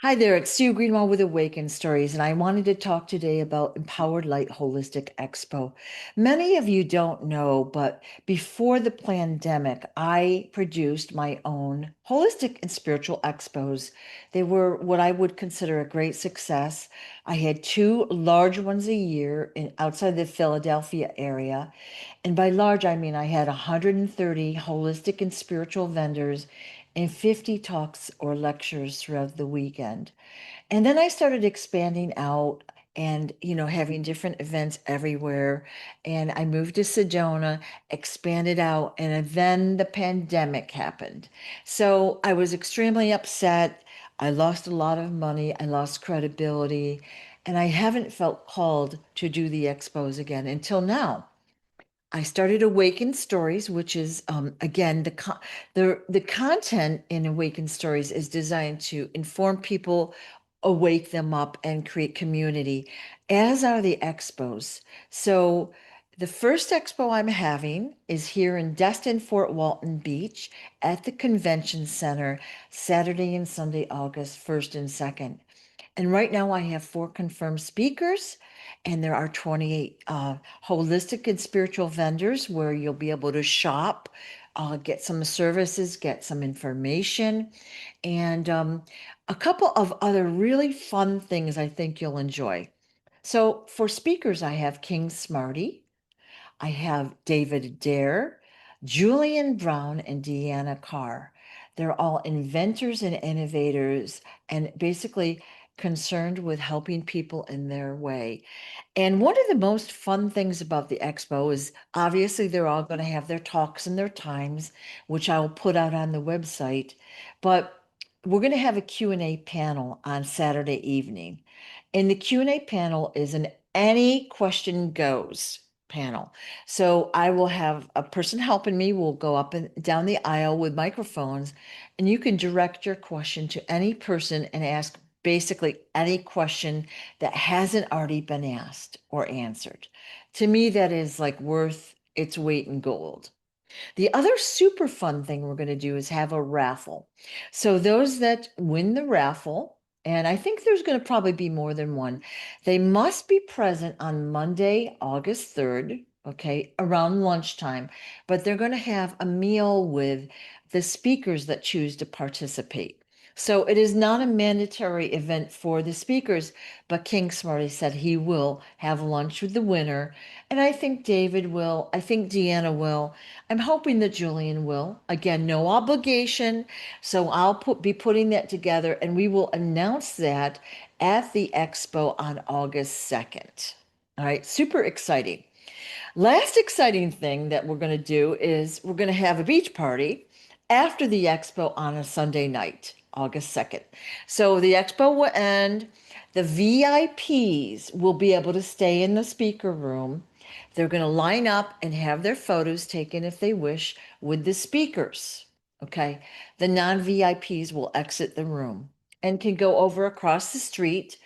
Hi there, it's Sue Greenwald with Awaken Stories, and I wanted to talk today about Empowered Light Holistic Expo. Many of you don't know, but before the pandemic, I produced my own holistic and spiritual expos. They were what I would consider a great success. I had two large ones a year outside the Philadelphia area. And by large, I mean I had 130 holistic and spiritual vendors and 50 talks or lectures throughout the weekend. And then I started expanding out and, having different events everywhere. And I moved to Sedona, expanded out, and then the pandemic happened. So I was extremely upset. I lost a lot of money, I lost credibility, and I haven't felt called to do the expos again until now. I started Awaken Stories, which is again the content in Awaken Stories is designed to inform people, awake them up, and create community, as are the expos. So the first expo I'm having is here in Destin-Fort Walton Beach at the Convention Center, Saturday and Sunday, August 1st and 2nd. And right now I have four confirmed speakers, and there are 28 holistic and spiritual vendors where you'll be able to shop, get some services, get some information, and a couple of other really fun things I think you'll enjoy. So for speakers, I have King Smarty. I have David Adair, Julian Brown, and Deanna Carr. They're all inventors and innovators and basically concerned with helping people in their way. And one of the most fun things about the expo is obviously they're all going to have their talks and their times, which I will put out on the website. But we're going to have a Q&A panel on Saturday evening. And the Q&A panel is an any question goes panel. So I will have a person helping me. We'll go up and down the aisle with microphones, and you can direct your question to any person and ask basically any question that hasn't already been asked or answered. To me, that is like worth its weight in gold. The other super fun thing we're going to do is have a raffle. So those that win the raffle, and I think there's going to probably be more than one, they must be present on Monday, August 3rd, okay, around lunchtime. But they're going to have a meal with the speakers that choose to participate. So it is not a mandatory event for the speakers, but King Smarty said he will have lunch with the winner. And I think David will, I think Deanna will. I'm hoping that Julian will. Again, no obligation. So be putting that together, and we will announce that at the expo on August 2nd. All right, super exciting. Last exciting thing that we're going to do is we're going to have a beach party after the expo on a Sunday night, August 2nd. So the expo will end. The VIPs will be able to stay in the speaker room. They're going to line up and have their photos taken if they wish with the speakers. Okay. The non-VIPs will exit the room and can go over across the street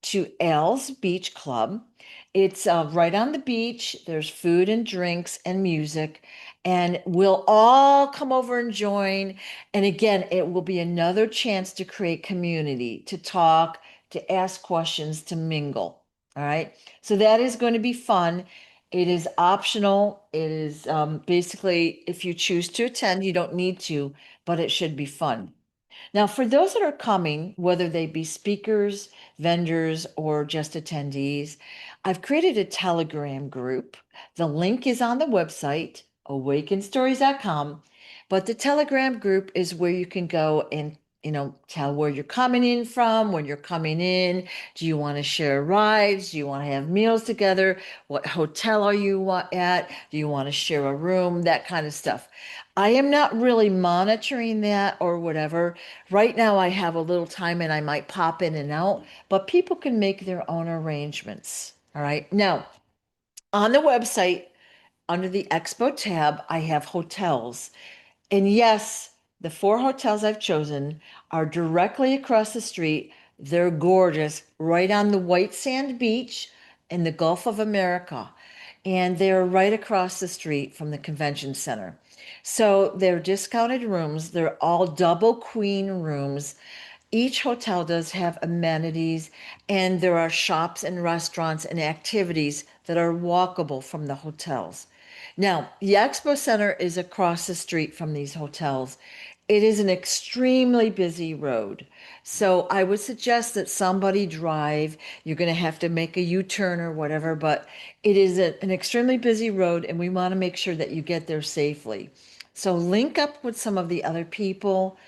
to Al's Beach Club. It's right on the beach. There's food and drinks and music, and we'll all come over and join. And again, it will be another chance to create community, to talk, to ask questions, to mingle. All right. So that is going to be fun. It is optional. It is basically, if you choose to attend, you don't need to, but it should be fun. Now, for those that are coming, whether they be speakers, vendors, or just attendees, I've created a Telegram group. The link is on the website, awakenstories.com. But the Telegram group is where you can go and tell where you're coming in from, when you're coming in. Do you want to share rides? Do you want to have meals together? What hotel are you at? Do you want to share a room? That kind of stuff. I am not really monitoring that or whatever. Right now, I have a little time and I might pop in and out, but people can make their own arrangements. All right. Now, on the website, under the Expo tab, I have hotels. And yes, the four hotels I've chosen are directly across the street. They're gorgeous, right on the white sand beach in the Gulf of America. And they're right across the street from the convention center. So they're discounted rooms. They're all double queen rooms. Each hotel does have amenities, and there are shops and restaurants and activities that are walkable from the hotels. Now, the Expo Center is across the street from these hotels. It is an extremely busy road. So I would suggest that somebody drive. You're going to have to make a U-turn or whatever, but it is an extremely busy road, and we want to make sure that you get there safely. So link up with some of the other people,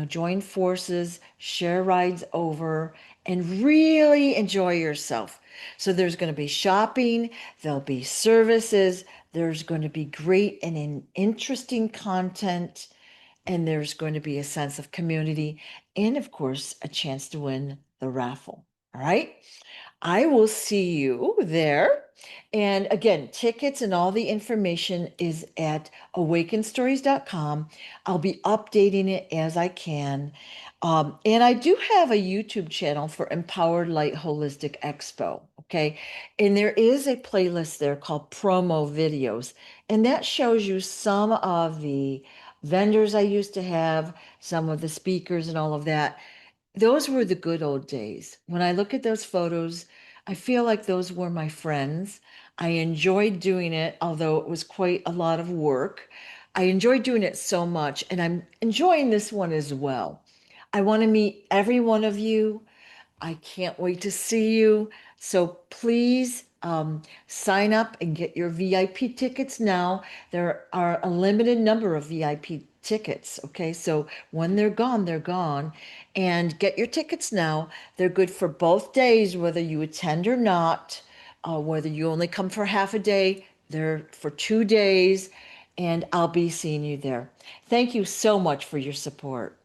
join forces, share rides over, and really enjoy yourself. So there's going to be shopping, there'll be services, there's going to be great and interesting content, and there's going to be a sense of community, and of course, a chance to win the raffle. All right. I will see you there. And again, tickets and all the information is at awakenstories.com. I'll be updating it as I can. And I do have a YouTube channel for Empowered Light Holistic Expo. Okay. And there is a playlist there called Promo Videos. And that shows you some of the vendors I used to have, some of the speakers, and all of that. Those were the good old days. When I look at those photos, I feel like those were my friends. I enjoyed doing it, although it was quite a lot of work. I enjoyed doing it so much, and I'm enjoying this one as well. I want to meet every one of you. I can't wait to see you. So please sign up and get your VIP tickets now. There are a limited number of VIP tickets. Okay, so when they're gone, they're gone. And get your tickets now. They're good for both days, whether you attend or not, whether you only come for half a day, they're for 2 days. And I'll be seeing you there. Thank you so much for your support.